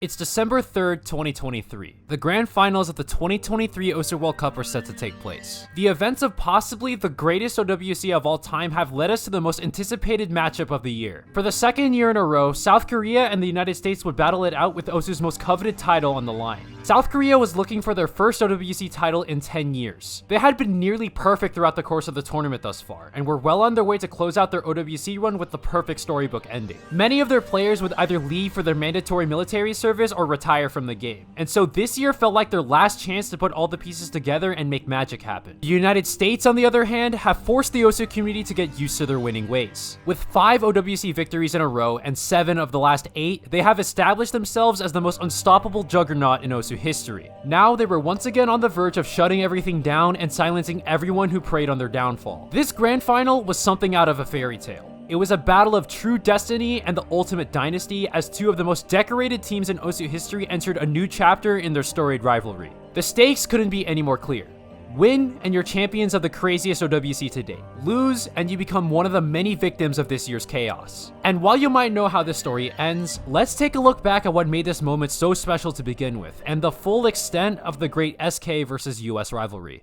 It's December 3rd, 2023. The grand finals of the 2023 OSU World Cup are set to take place. The events of possibly the greatest OWC of all time have led us to the most anticipated matchup of the year. For the second year in a row, South Korea and the United States would battle it out with OSU's most coveted title on the line. South Korea was looking for their first OWC title in 10 years. They had been nearly perfect throughout the course of the tournament thus far, and were well on their way to close out their OWC run with the perfect storybook ending. Many of their players would either leave for their mandatory military service or retire from the game, and so this year felt like their last chance to put all the pieces together and make magic happen. The United States, on the other hand, have forced the OSU community to get used to their winning ways. With 5 OWC victories in a row and 7 of the last 8, they have established themselves as the most unstoppable juggernaut in OSU history. Now they were once again on the verge of shutting everything down and silencing everyone who preyed on their downfall. This grand final was something out of a fairy tale. It was a battle of True Destiny and the ultimate dynasty as 2 of the most decorated teams in OSU history entered a new chapter in their storied rivalry. The stakes couldn't be any more clear. Win and you're champions of the craziest OWC to date. Lose and you become one of the many victims of this year's chaos. And while you might know how this story ends, let's take a look back at what made this moment so special to begin with, and the full extent of the great SK versus US rivalry.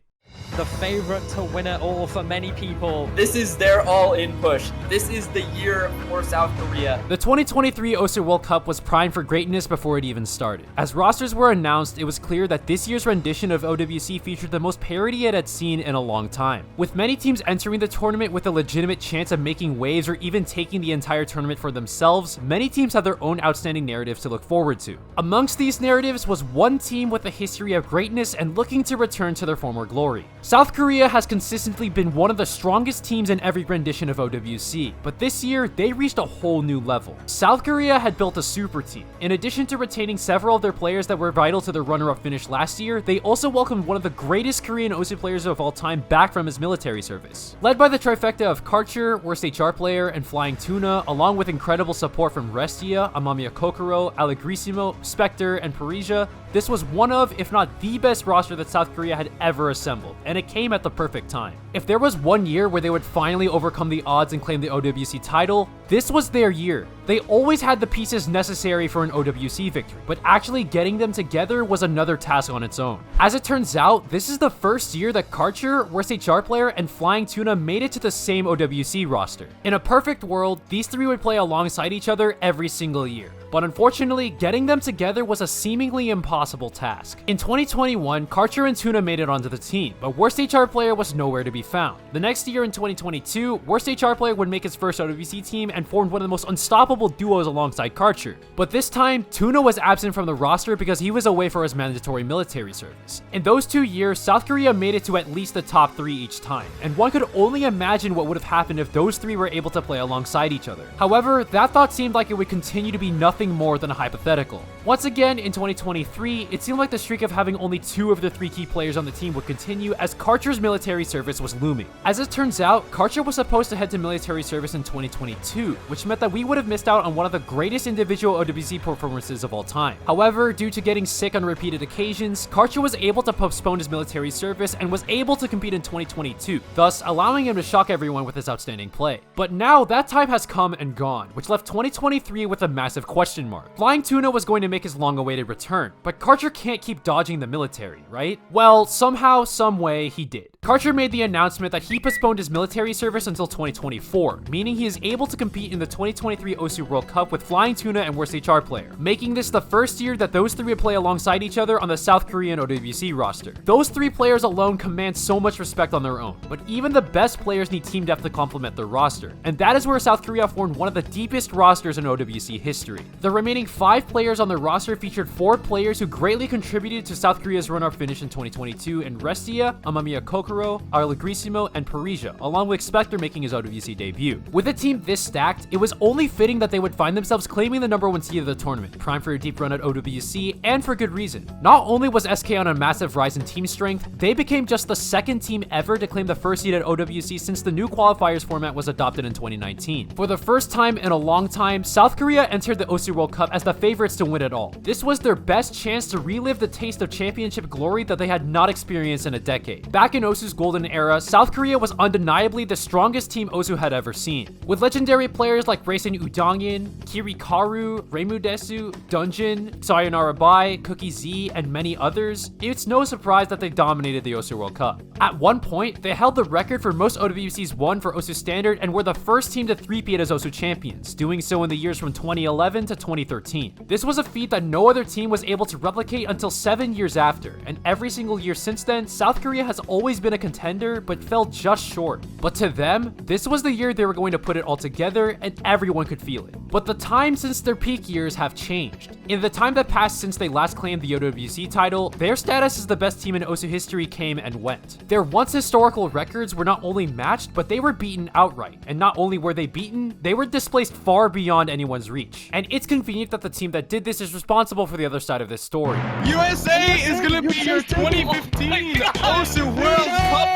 The favorite to win it all for many people. This is their all-in push. This is the year for South Korea. The 2023 OSU World Cup was primed for greatness before it even started. As rosters were announced, it was clear that this year's rendition of OWC featured the most parity it had seen in a long time. With many teams entering the tournament with a legitimate chance of making waves or even taking the entire tournament for themselves, many teams had their own outstanding narratives to look forward to. Amongst these narratives was one team with a history of greatness and looking to return to their former glory. South Korea has consistently been one of the strongest teams in every rendition of OWC, but this year, they reached a whole new level. South Korea had built a super team. In addition to retaining several of their players that were vital to their runner-up finish last year, they also welcomed one of the greatest Korean OSU players of all time back from his military service. Led by the trifecta of Karcher, worst HR player, and Flying Tuna, along with incredible support from Restia, Amamiya Kokoro, Allegrissimo, Spectre, and Parisia, this was one of, if not the best roster that South Korea had ever assembled, and it came at the perfect time. If there was one year where they would finally overcome the odds and claim the OWC title, this was their year. They always had the pieces necessary for an OWC victory, but actually getting them together was another task on its own. As it turns out, this is the first year that Karcher, worst HR player, and Flying Tuna made it to the same OWC roster. In a perfect world, these 3 would play alongside each other every single year. But unfortunately, getting them together was a seemingly impossible task. In 2021, Karcher and Tuna made it onto the team, but worst HR player was nowhere to be found. The next year in 2022, worst HR player would make his first OWC team and formed one of the most unstoppable duos alongside Karcher. But this time, Tuna was absent from the roster because he was away for his mandatory military service. In those 2 years, South Korea made it to at least the top 3 each time, and one could only imagine what would have happened if those 3 were able to play alongside each other. However, that thought seemed like it would continue to be nothing more than a hypothetical. Once again, in 2023, it seemed like the streak of having only 2 of the 3 key players on the team would continue as Karcher's military service was looming. As it turns out, Karcher was supposed to head to military service in 2022, which meant that we would have missed out on one of the greatest individual OWC performances of all time. However, due to getting sick on repeated occasions, Karcher was able to postpone his military service and was able to compete in 2022, thus allowing him to shock everyone with his outstanding play. But now that time has come and gone, which left 2023 with a massive question mark. Flying Tuna was going to make his long-awaited return, but Karcher can't keep dodging the military, right? Well, somehow, some way, he did. Karcher made the announcement that he postponed his military service until 2024, meaning he is able to compete in the 2023 OSU World Cup with Flying Tuna and worst HR player, making this the first year that those 3 would play alongside each other on the South Korean OWC roster. Those 3 players alone command so much respect on their own, but even the best players need team depth to complement their roster, and that is where South Korea formed one of the deepest rosters in OWC history. The remaining 5 players on the roster featured 4 players who greatly contributed to South Korea's runner-up finish in 2022 in Restia, Amamiya Kokoro, Allegrissimo, and Parisia, along with Spectre making his OWC debut. With a team this stacked, it was only fitting that they would find themselves claiming the #1 seed of the tournament, primed for a deep run at OWC, and for good reason. Not only was SK on a massive rise in team strength, they became just the 2nd team ever to claim the 1st seed at OWC since the new qualifiers format was adopted in 2019. For the first time in a long time, South Korea entered the OSU World Cup as the favorites to win it all. This was their best chance to relive the taste of championship glory that they had not experienced in a decade. Back in OSU's Osu's golden era, South Korea was undeniably the strongest team Osu had ever seen. With legendary players like Racing Udangin, Kirikaru, Reimudesu, Dungeon, Sayonara Bai, Cookie Z, and many others, it's no surprise that they dominated the Osu World Cup. At one point, they held the record for most OWCs won for Osu Standard and were the first team to three-peat as Osu champions, doing so in the years from 2011 to 2013. This was a feat that no other team was able to replicate until 7 years after, and every single year since then, South Korea has always been a contender, but fell just short. But to them, this was the year they were going to put it all together, and everyone could feel it. But the times since their peak years have changed. In the time that passed since they last claimed the OWC title, their status as the best team in Osu history came and went. Their once historical records were not only matched, but they were beaten outright. And not only were they beaten, they were displaced far beyond anyone's reach. And it's convenient that the team that did this is responsible for the other side of this story. USA is gonna be your 2015 Osu World Cup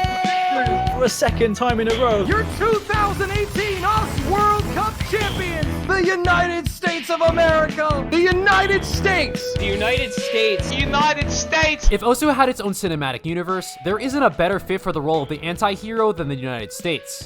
For a second time in a row. Your 2018 OS World Cup champions, the United States of America, the United States. The United States. United States. If Osu had its own cinematic universe, there isn't a better fit for the role of the anti-hero than the United States.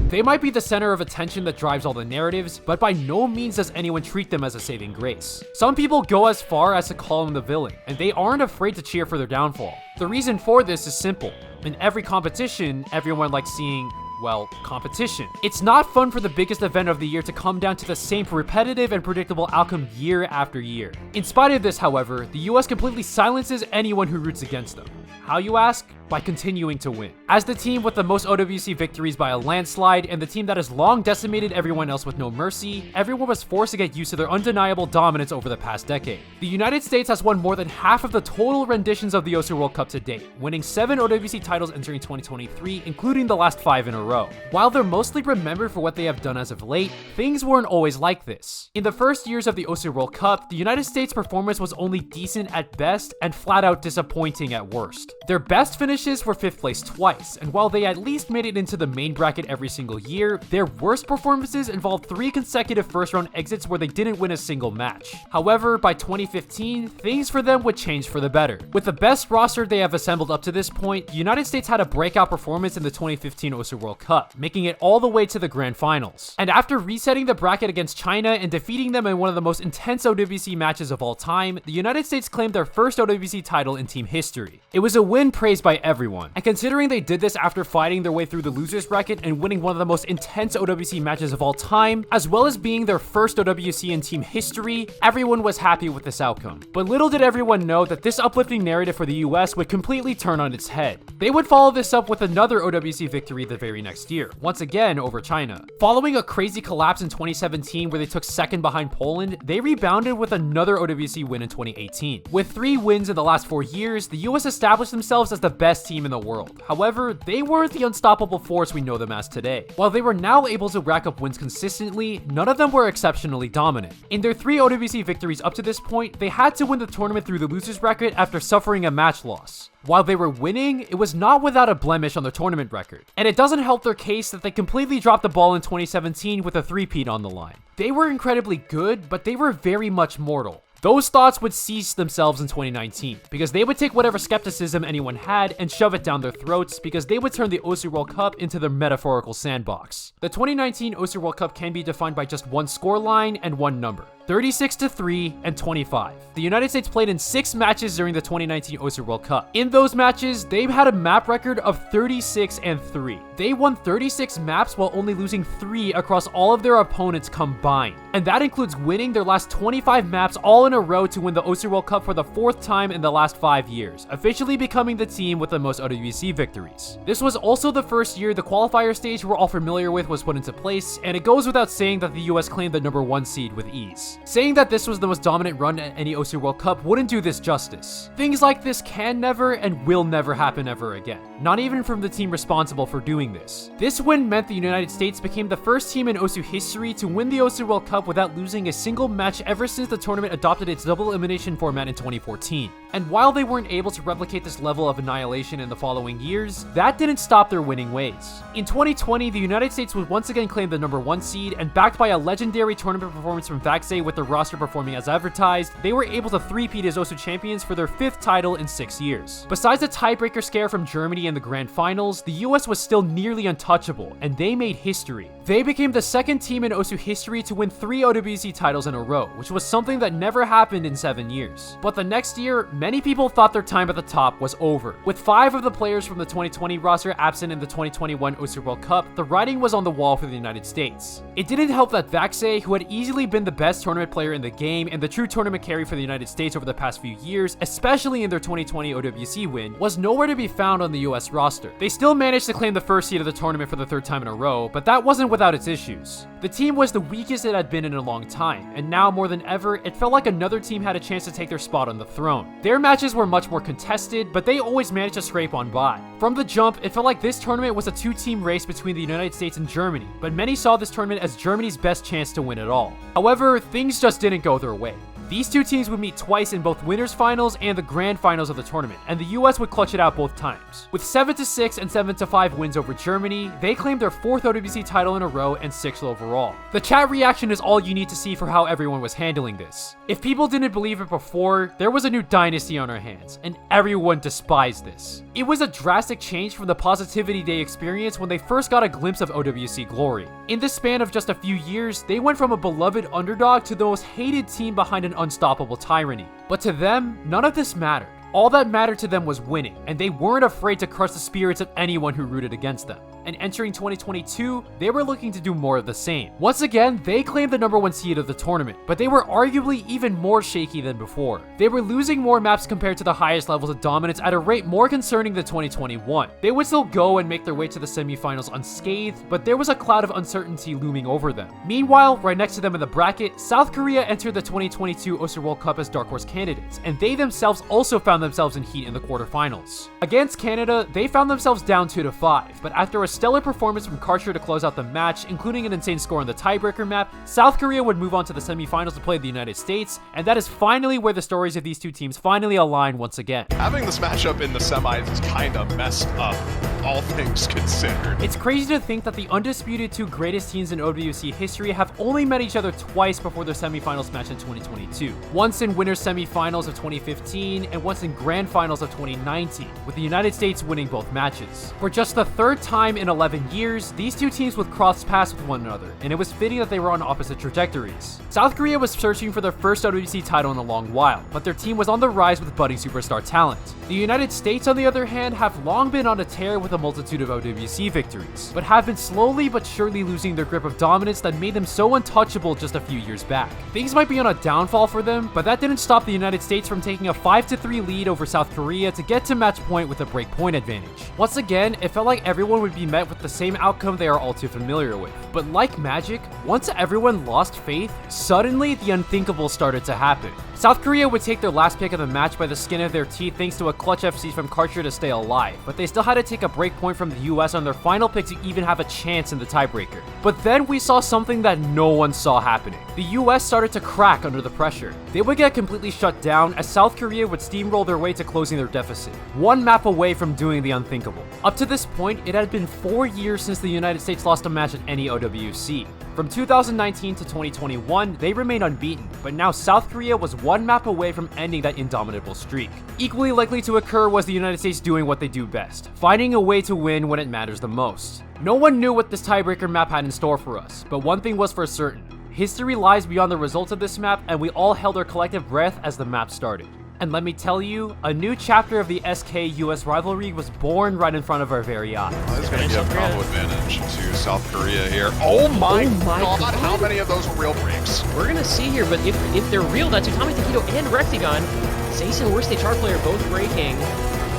They might be the center of attention that drives all the narratives, but by no means does anyone treat them as a saving grace. Some people go as far as to call them the villain, and they aren't afraid to cheer for their downfall. The reason for this is simple. In every competition, everyone likes seeing, well, competition. It's not fun for the biggest event of the year to come down to the same repetitive and predictable outcome year after year. In spite of this, however, the US completely silences anyone who roots against them. How, you ask? By continuing to win. As the team with the most OWC victories by a landslide, and the team that has long decimated everyone else with no mercy, everyone was forced to get used to their undeniable dominance over the past decade. The United States has won more than half of the total renditions of the Osu World Cup to date, winning 7 OWC titles entering 2023, including the last 5 in a row. While they're mostly remembered for what they have done as of late, things weren't always like this. In the first years of the Osu World Cup, the United States' performance was only decent at best and flat out disappointing at worst. Their best finishes were 5th place twice, and while they at least made it into the main bracket every single year, their worst performances involved 3 consecutive first round exits where they didn't win a single match. However, by 2015, things for them would change for the better. With the best roster they have assembled up to this point, the United States had a breakout performance in the 2015 Osu World Cup, making it all the way to the grand finals. And after resetting the bracket against China and defeating them in one of the most intense OWC matches of all time, the United States claimed their first OWC title in team history. It was a win praised by everyone. And considering they did this after fighting their way through the losers bracket and winning one of the most intense OWC matches of all time, as well as being their first OWC in team history, everyone was happy with this outcome. But little did everyone know that this uplifting narrative for the US would completely turn on its head. They would follow this up with another OWC victory the very next year, once again over China. Following a crazy collapse in 2017 where they took second behind Poland, they rebounded with another OWC win in 2018. With 3 wins in the last 4 years, the US established themselves as the best team in the world. However, they weren't the unstoppable force we know them as today. While they were now able to rack up wins consistently, none of them were exceptionally dominant. In their 3 OWC victories up to this point, they had to win the tournament through the losers bracket after suffering a match loss. While they were winning, it was not without a blemish on their tournament record. And it doesn't help their case that they completely dropped the ball in 2017 with a 3-peat on the line. They were incredibly good, but they were very much mortal. Those thoughts would cease themselves in 2019, because they would take whatever skepticism anyone had and shove it down their throats, because they would turn the Osu World Cup into their metaphorical sandbox. The 2019 Osu World Cup can be defined by just one scoreline and one number: 36-3 and 25. The United States played in 6 matches during the 2019 Osu World Cup. In those matches, they had a map record of 36-3. They won 36 maps while only losing 3 across all of their opponents combined. And that includes winning their last 25 maps all in a row to win the Osu World Cup for the 4th time in the last 5 years, officially becoming the team with the most OWC victories. This was also the first year the qualifier stage we're all familiar with was put into place, and it goes without saying that the US claimed the number 1 seed with ease. Saying that this was the most dominant run at any Osu World Cup wouldn't do this justice. Things like this can never and will never happen ever again, not even from the team responsible for doing this. This win meant the United States became the first team in Osu history to win the Osu World Cup without losing a single match ever since the tournament adopted its double elimination format in 2014. And while they weren't able to replicate this level of annihilation in the following years, that didn't stop their winning ways. In 2020, the United States would once again claim the number 1 seed, and backed by a legendary tournament performance from Vaxei with their roster performing as advertised, they were able to three-peat as Osu champions for their 5th title in 6 years. Besides the tiebreaker scare from Germany in the grand finals, the US was still nearly untouchable, and they made history. They became the 2nd team in Osu history to win 3 OWC titles in a row, which was something that never happened in 7 years. But the next year, many people thought their time at the top was over. With 5 of the players from the 2020 roster absent in the 2021 Osu World Cup, the writing was on the wall for the United States. It didn't help that Vaxe, who had easily been the best tournament player in the game and the true tournament carry for the United States over the past few years, especially in their 2020 OWC win, was nowhere to be found on the US roster. They still managed to claim the first seed of the tournament for the 3rd time in a row, but that wasn't without its issues. The team was the weakest it had been in a long time, and now more than ever, it felt like another team had a chance to take their spot on the throne. Their matches were much more contested, but they always managed to scrape on by. From the jump, it felt like this tournament was a 2-team race between the United States and Germany, but many saw this tournament as Germany's best chance to win it all. However, things just didn't go their way. These two teams would meet twice in both winners finals and the grand finals of the tournament, and the US would clutch it out both times. With 7-6 and 7-5 wins over Germany, they claimed their 4th OWC title in a row and 6th overall. The chat reaction is all you need to see for how everyone was handling this. If people didn't believe it before, there was a new dynasty on our hands, and everyone despised this. It was a drastic change from the positivity they experienced when they first got a glimpse of OWC glory. In the span of just a few years, they went from a beloved underdog to the most hated team behind an unstoppable tyranny. But to them, none of this mattered. All that mattered to them was winning, and they weren't afraid to crush the spirits of anyone who rooted against them. And entering 2022, they were looking to do more of the same. Once again, they claimed the #1 seed of the tournament, but they were arguably even more shaky than before. They were losing more maps compared to the highest levels of dominance at a rate more concerning than 2021. They would still go and make their way to the semifinals unscathed, but there was a cloud of uncertainty looming over them. Meanwhile, right next to them in the bracket, South Korea entered the 2022 Osu World Cup as dark horse candidates, and they themselves also found themselves in heat in the quarterfinals. Against Canada, they found themselves down 2-5, but after a stellar performance from Karcher to close out the match, including an insane score on the tiebreaker map, South Korea would move on to the semifinals to play the United States, and that is finally where the stories of these two teams finally align once again. Having this matchup in the semis is kind of messed up, all things considered. It's crazy to think that the undisputed 2 greatest teams in OWC history have only met each other twice before their semifinals match in 2022. Once in winners semifinals of 2015, and once in grand finals of 2019, with the United States winning both matches. For just the 3rd time in 11 years, these two teams would cross paths with one another, and it was fitting that they were on opposite trajectories. South Korea was searching for their first OWC title in a long while, but their team was on the rise with budding superstar talent. The United States, on the other hand, have long been on a tear with a multitude of OWC victories, but have been slowly but surely losing their grip of dominance that made them so untouchable just a few years back. Things might be on a downfall for them, but that didn't stop the United States from taking a 5-3 lead over South Korea to get to match point with a break point advantage. Once again, it felt like everyone would be met with the same outcome they are all too familiar with. But like magic, once everyone lost faith, suddenly the unthinkable started to happen. South Korea would take their last pick of the match by the skin of their teeth thanks to a clutch FC from Karcher to stay alive, but they still had to take a break point from the US on their final pick to even have a chance in the tiebreaker. But then we saw something that no one saw happening. The US started to crack under the pressure. They would get completely shut down as South Korea would steamroll their way to closing their deficit, one map away from doing the unthinkable. Up to this point, it had been 4 years since the United States lost a match at any OWC. From 2019 to 2021, they remained unbeaten, but now South Korea was one map away from ending that indomitable streak. Equally likely to occur was the United States doing what they do best, finding a way to win when it matters the most. No one knew what this tiebreaker map had in store for us, but one thing was for certain. History lies beyond the results of this map, and we all held our collective breath as the map started. And let me tell you, a new chapter of the SK-US rivalry was born right in front of our very eyes. This is going to give combo advantage to South Korea here. Oh my god, how many of those were real breaks? We're going to see here, but if they're real, that's Utami Takedo and Rectigon. Zace and Worst HR player both breaking.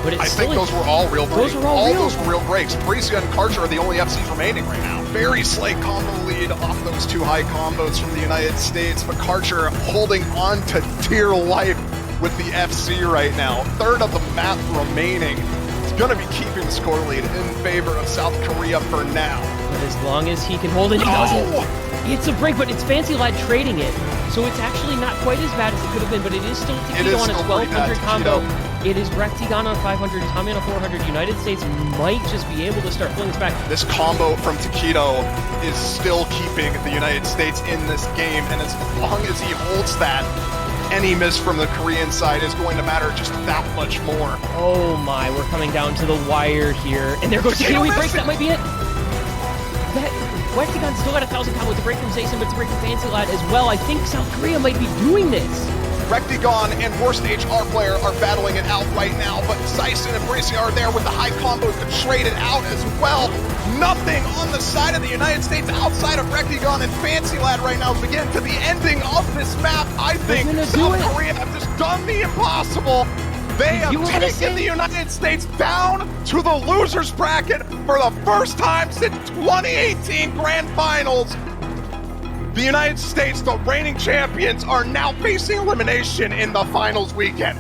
But I think those were all real breaks. Those were real breaks. Parisia and Karcher are the only FCs remaining right now. Very slight combo lead off those 2 high combos from the United States, but Karcher holding on to dear life with the FC right now. 3rd of the map remaining. It's going to be keeping the score lead in favor of South Korea for now. But as long as he can hold it, he doesn't. It's a break, but it's Fancy Lad trading it. So it's actually not quite as bad as it could have been, but it is still Takedo on a 1200 combo. It is Rectigon on 500, Tommy on a 400. United States might just be able to start pulling this back. This combo from Takedo is still keeping the United States in this game, and as long as he holds that, any miss from the Korean side is going to matter just that much more. Oh my, we're coming down to the wire here. And there goes Takedo, he breaks, that might be it. Rectigon still got 1,000 pound with the break from Zayson, but it's a break from Fancy Lad as well. I think South Korea might be doing this. Rectigon and worst HR player are battling it out right now, but Zayson and Bricia are there with the high combos to trade it out as well. Nothing on the side of the United States outside of Rectigon and Fancy Lad right now to get to the ending of this map. I think South Korea have just done the impossible. They have taken the United States down to the losers bracket for the first time since 2018 Grand Finals. The United States, the reigning champions, are now facing elimination in the finals weekend.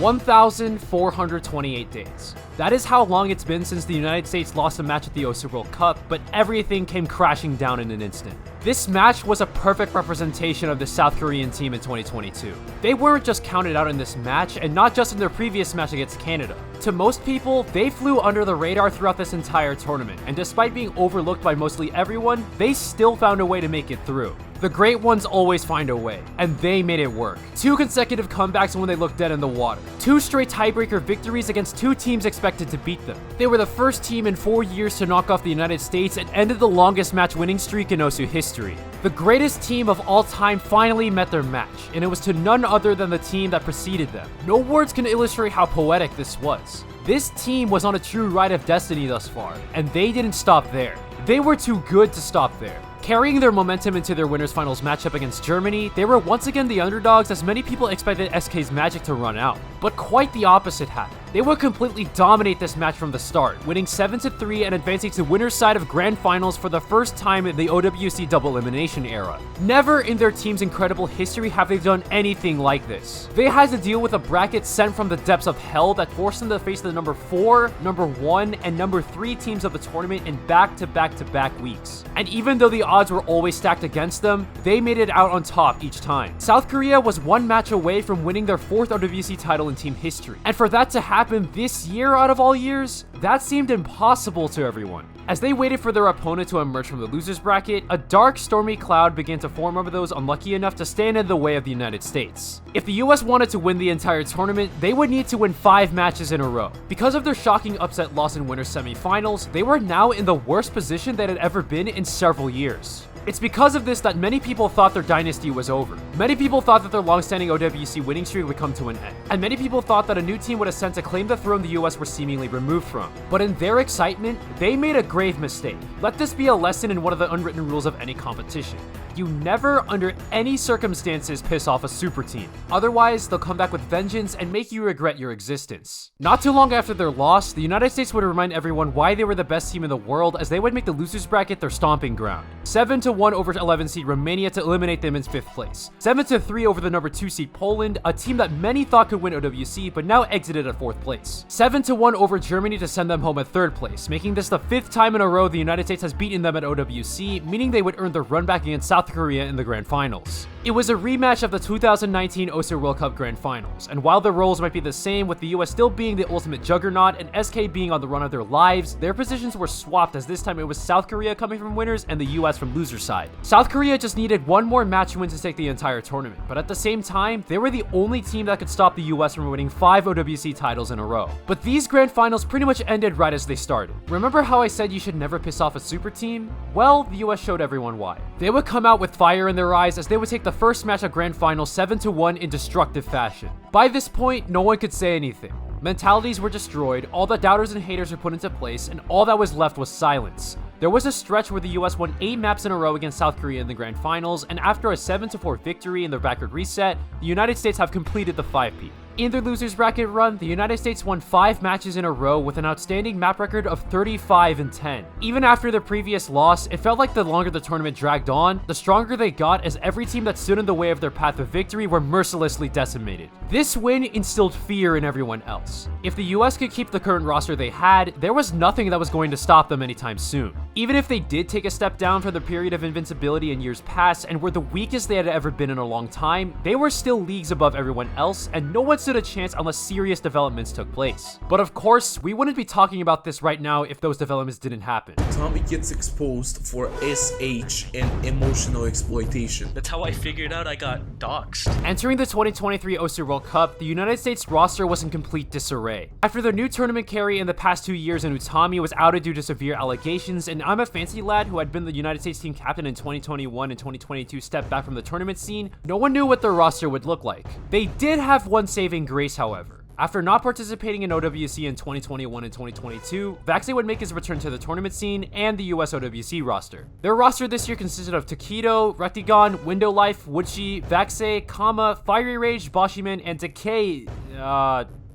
1,428 days. That is how long it's been since the United States lost a match at the OSU World Cup, but everything came crashing down in an instant. This match was a perfect representation of the South Korean team in 2022. They weren't just counted out in this match, and not just in their previous match against Canada. To most people, they flew under the radar throughout this entire tournament, and despite being overlooked by mostly everyone, they still found a way to make it through. The great ones always find a way, and they made it work. 2 consecutive comebacks when they looked dead in the water. 2 straight tiebreaker victories against 2 teams expected to beat them. They were the first team in 4 years to knock off the United States and ended the longest match winning streak in OSU history. The greatest team of all time finally met their match, and it was to none other than the team that preceded them. No words can illustrate how poetic this was. This team was on a true ride of destiny thus far, and they didn't stop there. They were too good to stop there. Carrying their momentum into their winners finals matchup against Germany, they were once again the underdogs as many people expected SK's magic to run out. But quite the opposite happened. They would completely dominate this match from the start, winning 7-3 and advancing to winner's side of grand finals for the first time in the OWC double elimination era. Never in their team's incredible history have they done anything like this. They had to deal with a bracket sent from the depths of hell that forced them to face the number 4, number 1, and number 3 teams of the tournament in back-to-back-to-back weeks. And even though the odds were always stacked against them, they made it out on top each time. South Korea was 1 match away from winning their 4th OWC title in team history. And for that to happen this year out of all years, that seemed impossible to everyone. As they waited for their opponent to emerge from the losers bracket, a dark, stormy cloud began to form over those unlucky enough to stand in the way of the United States. If the US wanted to win the entire tournament, they would need to win 5 matches in a row. Because of their shocking upset loss in winners semifinals, they were now in the worst position they had ever been in several years. It's because of this that many people thought their dynasty was over. Many people thought that their long-standing OWC winning streak would come to an end. And many people thought that a new team would ascend to claim the throne the US were seemingly removed from. But in their excitement, they made a grave mistake. Let this be a lesson in one of the unwritten rules of any competition. You never, under any circumstances, piss off a super team. Otherwise, they'll come back with vengeance and make you regret your existence. Not too long after their loss, the United States would remind everyone why they were the best team in the world, as they would make the losers bracket their stomping ground. 7-1 over 11 seed Romania to eliminate them in 5th place. 7-3 over the number 2 seed Poland, a team that many thought could win OWC but now exited at 4th place. 7-1 over Germany to send them home at 3rd place, making this the 5th time in a row the United States has beaten them at OWC, meaning they would earn their run back against South Korea in the grand finals. It was a rematch of the 2019 OSU World Cup grand finals, and while the roles might be the same, with the US still being the ultimate juggernaut and SK being on the run of their lives, their positions were swapped, as this time it was South Korea coming from winners and the US from loser side. South Korea just needed 1 more match win to take the entire tournament, but at the same time, they were the only team that could stop the US from winning 5 OWC titles in a row. But these grand finals pretty much ended right as they started. Remember how I said you should never piss off a super team? Well, the US showed everyone why. They would come out with fire in their eyes as they would take the first match of grand final 7-1 in destructive fashion. By this point, no one could say anything. Mentalities were destroyed, all the doubters and haters were put into place, and all that was left was silence. There was a stretch where the US won 8 maps in a row against South Korea in the grand finals, and after a 7-4 victory in their backward reset, the United States have completed the 5-peat. In their losers bracket run, the United States won 5 matches in a row with an outstanding map record of 35-10. Even after their previous loss, it felt like the longer the tournament dragged on, the stronger they got, as every team that stood in the way of their path of victory were mercilessly decimated. This win instilled fear in everyone else. If the US could keep the current roster they had, there was nothing that was going to stop them anytime soon. Even if they did take a step down from the period of invincibility in years past and were the weakest they had ever been in a long time, they were still leagues above everyone else, and no one stood a chance unless serious developments took place. But of course, we wouldn't be talking about this right now if those developments didn't happen. Tommy gets exposed for SH and emotional exploitation. That's how I figured out I got doxxed. Entering the 2023 OSU World Cup, the United States roster was in complete disarray. After their new tournament carry in the past 2 years in Utami was outed due to severe allegations, and I'm a Fancy Lad, who had been the United States team captain in 2021 and 2022, stepped back from the tournament scene, no one knew what their roster would look like. They did have one saving grace, however. After not participating in OWC in 2021 and 2022, Vaxei would make his return to the tournament scene and the US OWC roster. Their roster this year consisted of Takedo, Rectigon, Window Life, Woodshi, Vaxei, Kama, Fiery Rage, Boshiman, and Decay.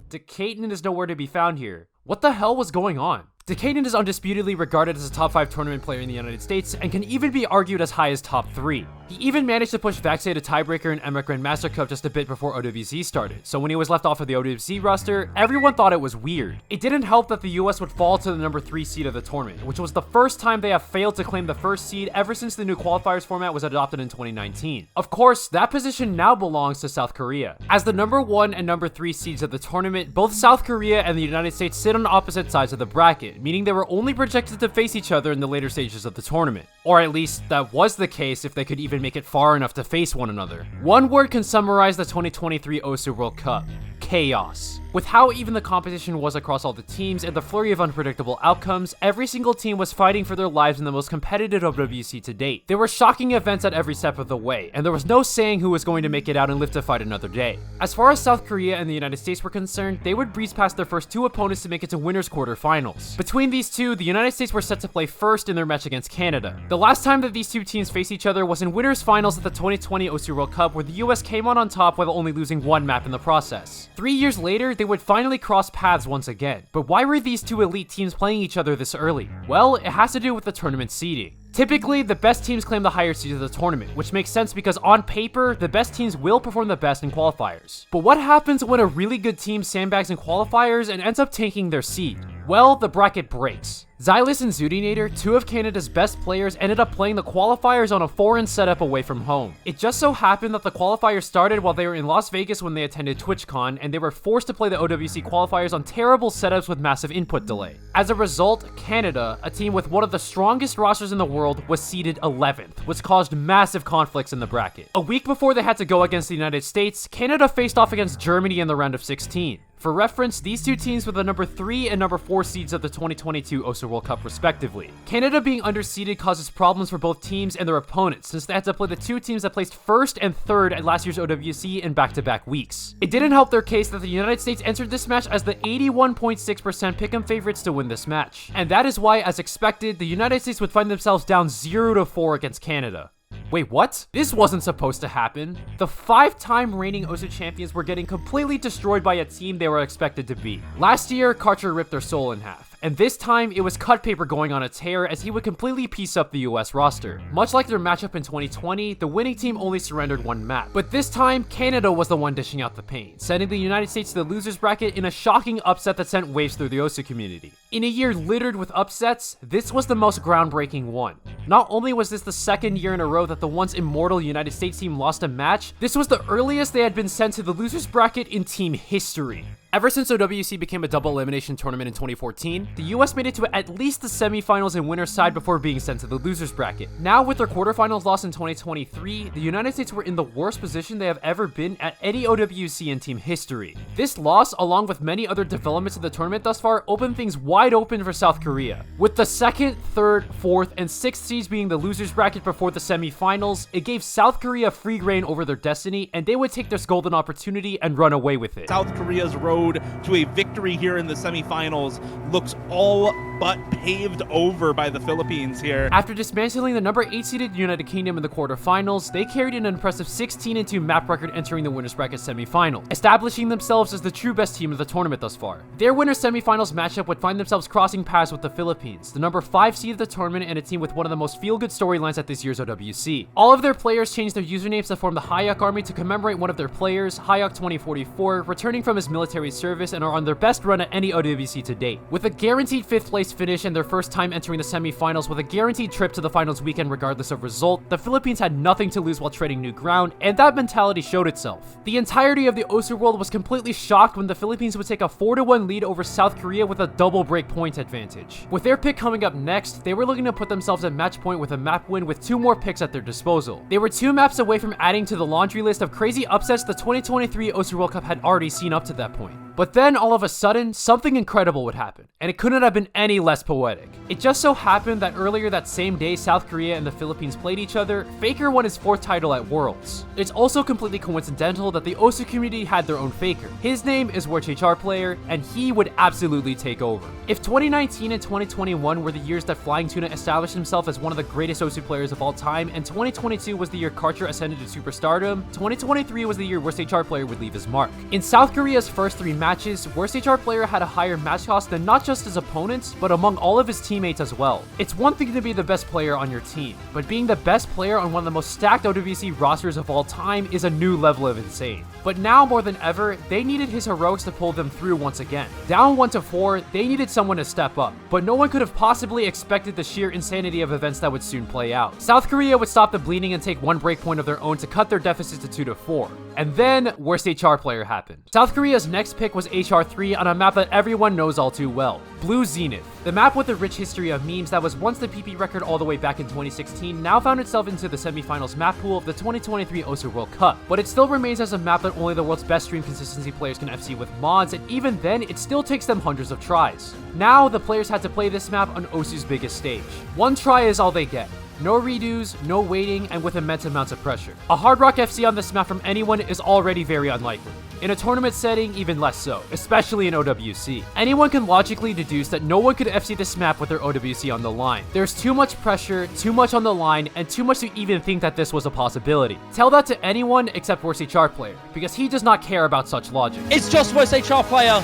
Decaton is nowhere to be found here. What the hell was going on? Decaton is undisputedly regarded as a top 5 tournament player in the United States and can even be argued as high as top 3. He even managed to push Vaxei to tiebreaker in Emirates Grandmaster Cup just a bit before OWC started, so when he was left off of the OWC roster, everyone thought it was weird. It didn't help that the US would fall to the number 3 seed of the tournament, which was the first time they have failed to claim the first seed ever since the new qualifiers format was adopted in 2019. Of course, that position now belongs to South Korea. As the number 1 and number 3 seeds of the tournament, both South Korea and the United States sit on opposite sides of the bracket, meaning they were only projected to face each other in the later stages of the tournament. Or at least, that was the case if they could even make it far enough to face one another. One word can summarize the 2023 OSU World Cup: chaos. With how even the competition was across all the teams and the flurry of unpredictable outcomes, every single team was fighting for their lives in the most competitive OWC to date. There were shocking events at every step of the way, and there was no saying who was going to make it out and live to fight another day. As far as South Korea and the United States were concerned, they would breeze past their first 2 opponents to make it to winners quarterfinals. Between these two, the United States were set to play first in their match against Canada. The last time that these two teams faced each other was in winners finals at the 2020 OSU World Cup, where the US came out on top while only losing 1 map in the process. 3 years later, they would finally cross paths once again. But why were these two elite teams playing each other this early? Well, it has to do with the tournament seeding. Typically, the best teams claim the higher seed of the tournament, which makes sense because on paper, the best teams will perform the best in qualifiers. But what happens when a really good team sandbags in qualifiers and ends up taking their seed? Well, the bracket breaks. Xylus and Zudinator, 2 of Canada's best players, ended up playing the qualifiers on a foreign setup away from home. It just so happened that the qualifiers started while they were in Las Vegas when they attended TwitchCon, and they were forced to play the OWC qualifiers on terrible setups with massive input delay. As a result, Canada, a team with one of the strongest rosters in the world, was seeded 11th, which caused massive conflicts in the bracket. A week before they had to go against the United States, Canada faced off against Germany in the round of 16. For reference, these two teams were the number 3 and number 4 seeds of the 2022 OSU World Cup respectively. Canada being underseeded causes problems for both teams and their opponents, since they had to play the 2 teams that placed 1st and 3rd at last year's OWC in back-to-back weeks. It didn't help their case that the United States entered this match as the 81.6% pick'em favorites to win this match. And that is why, as expected, the United States would find themselves down 0-4 against Canada. Wait, what? This wasn't supposed to happen. The 5-time reigning OSU champions were getting completely destroyed by a team they were expected to beat. Last year, Karcher ripped their soul in half, and this time it was Cut Paper going on a tear as he would completely piece up the US roster. Much like their matchup in 2020, the winning team only surrendered 1 map, but this time, Canada was the one dishing out the pain, sending the United States to the losers bracket in a shocking upset that sent waves through the OSU community. In a year littered with upsets, this was the most groundbreaking one. Not only was this the 2nd year in a row that the once immortal United States team lost a match, this was the earliest they had been sent to the losers bracket in team history. Ever since OWC became a double elimination tournament in 2014, the US made it to at least the semifinals and winner's side before being sent to the losers bracket. Now, with their quarterfinals loss in 2023, the United States were in the worst position they have ever been at any OWC in team history. This loss, along with many other developments of the tournament thus far, opened things wide open for South Korea. With the 2nd, 3rd, 4th, and 6th seeds being the losers bracket before the semifinals, it gave South Korea free reign over their destiny, and they would take this golden opportunity and run away with it. South Korea's road to a victory here in the semifinals looks all but paved over by the Philippines here. After dismantling the number 8 seeded United Kingdom in the quarterfinals, they carried an impressive 16-2 map record entering the winners bracket semifinal, establishing themselves as the true best team of the tournament thus far. Their winners semifinals matchup would find themselves crossing paths with the Philippines, the number 5 seed of the tournament and a team with one of the most feel-good storylines at this year's OWC. All of their players changed their usernames to form the Hayek Army to commemorate one of their players, Hayek 2044, returning from his military service and are on their best run at any OWC to date. With a guaranteed 5th place finish and their first time entering the semifinals with a guaranteed trip to the finals weekend regardless of result, the Philippines had nothing to lose while treading new ground, and that mentality showed itself. The entirety of the OSU world was completely shocked when the Philippines would take a 4-1 lead over South Korea with a double break point advantage. With their pick coming up next, they were looking to put themselves at match point with a map win with 2 more picks at their disposal. They were 2 maps away from adding to the laundry list of crazy upsets the 2023 OSU World Cup had already seen up to that point. But then, all of a sudden, something incredible would happen, and it couldn't have been any less poetic. It just so happened that earlier that same day South Korea and the Philippines played each other, Faker won his 4th title at Worlds. It's also completely coincidental that the OSU community had their own Faker. His name is WorldCHR player, and he would absolutely take over. If 2019 and 2021 were the years that Flying Tuna established himself as one of the greatest OSU players of all time, and 2022 was the year Karcher ascended to superstardom, 2023 was the year WorldCHR player would leave his mark. In South Korea's first 3 matches, WorldCHR player had a higher match cost than not just his opponents, but among all of his teammates as well. It's one thing to be the best player on your team, but being the best player on one of the most stacked OWC rosters of all time is a new level of insane. But now more than ever, they needed his heroics to pull them through once again. Down 1-4, they needed someone to step up, but no one could have possibly expected the sheer insanity of events that would soon play out. South Korea would stop the bleeding and take 1 breakpoint of their own to cut their deficit to 2-4. And then, WorldCHR player happened. South Korea's next pick was HR3 on a map that everyone knows all too well, Blue Zenith. The map with a rich history of memes that was once the PP record all the way back in 2016 now found itself into the semifinals map pool of the 2023 OSU World Cup, but it still remains as a map that only the world's best stream consistency players can FC with mods, and even then, it still takes them hundreds of tries. Now, the players had to play this map on OSU's biggest stage. 1 try is all they get. No redos, no waiting, and with immense amounts of pressure. A Hard Rock FC on this map from anyone is already very unlikely. In a tournament setting, even less so, especially in OWC. Anyone can logically deduce that no one could FC this map with their OWC on the line. There's too much pressure, too much on the line, and too much to even think that this was a possibility. Tell that to anyone except WorldCHR player, because he does not care about such logic. It's just WorldCHR player,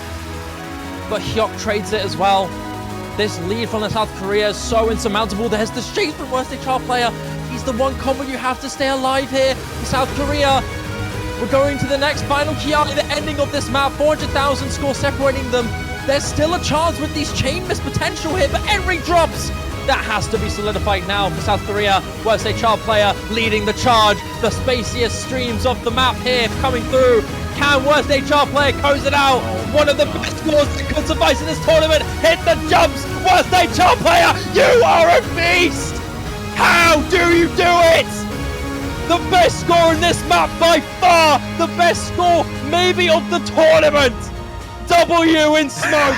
but Hyuk trades it as well. This lead from the South Korea is so insurmountable. There's the chase from WorldCHR player. He's the one combo you have to stay alive here. South Korea, we're going to the next final Kiai, the ending of this map. 400,000 score separating them. There's still a chance with these chain miss potential here, but Enring drops. That has to be solidified now for South Korea. WorldCHR player leading the charge. The spaciest streams of the map here coming through. Can WorldCHR player close it out? One of the best scores that could suffice in this tournament. Hit the jumps. WorldCHR player, you are a beast. How do you do it? The best score in this map by far. The best score maybe of the tournament. W in smoke.